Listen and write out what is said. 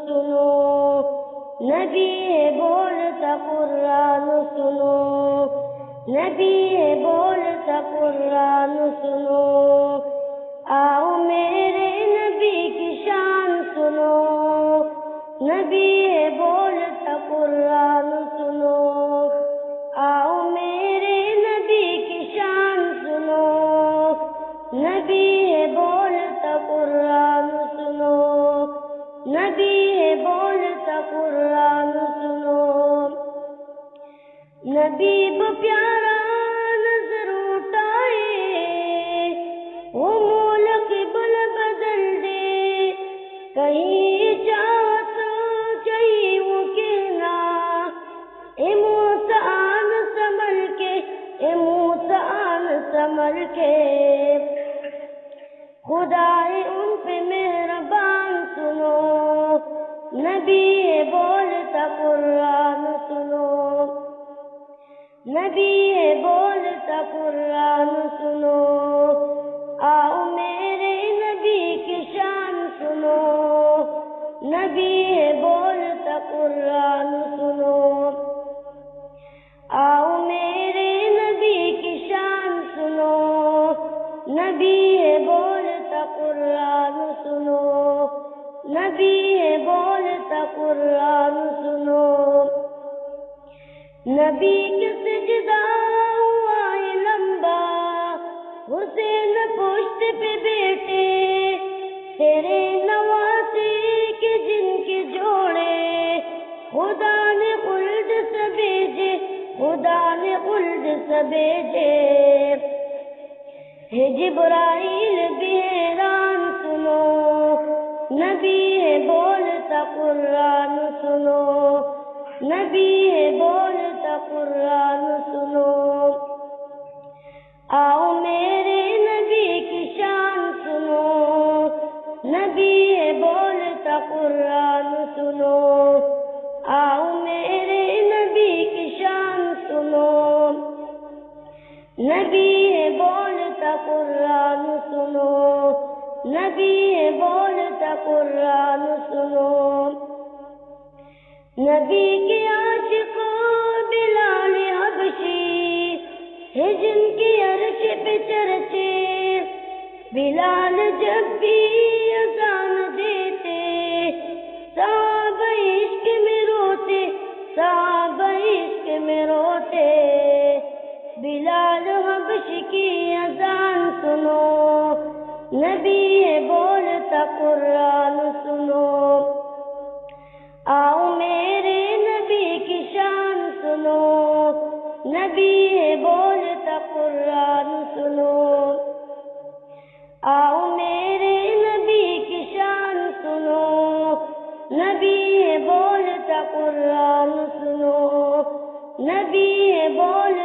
سنو، نبی ہے بولتا قرآن سنو، نبی ہے بولتا قرآن سنو، آؤ میرے نبی کی شان سنو، نبی ہے بولتا قرآن سنو، آؤ میرے نبی کی شان سنو، نبی ہے بولتا قرآن سنو، نبی ہے بولتا قرآن سنو، نبی کو پیارا نظر اٹھائے وہ مول قبل بدل دے، کہیں چاہت چاہیے وہ کہنا اے موسیٰ آن سنبھل کے، اے موسیٰ آن سنبھل کے، خدائے ان پہ مہربان سنو، نبی ہے بولتا قرآن سنو، نبی ہے بولتا قرآن سنو، آؤ میرے نبی کی شان سنو، نبی ہے بولتا قرآن سنو، آؤ میرے نبی کی شان سنو، نبی ہے بولتا قرآن سنو، نبی ہے بولتا قرآن سنو، نبی کے سجدہ ہوا ہے لمبا، حسین پشت پہ بیٹے تیرے نواسے کے جن کے جوڑے، خدا نے خلد سے بھیجے، خدا نے خلد سے بھیجے، ہے جبرائیل بھی حیران سنو، نبی ہے بولتا قرآن سنو، نبی ہے بولتا قرآن سنو، آؤ میرے نبی کی شان سنو، نبی ہے بولتا قرآن سنو، آؤ میرے نبی کی شان سنو، نبی ہے بولتا قرآن سنو، نبی ہے بولتا قرآن سنو، نبی کے عاشق بلال حبشی ہے جن کی عرش پہ چرچے، بلال جب بھی اذان دیتے صحابہ عشق میں روتے، صحابہ عشق میں روتے، بلال حبشی کی اذان سنو، نبی ہے بولتا قرآن سنو، آؤ میرے نبی کی شان سنو، نبی ہے بولتا قرآن سنو، آؤ میرے نبی کی شان سنو، نبی ہے بولتا قرآن سنو، نبی ہے بولتا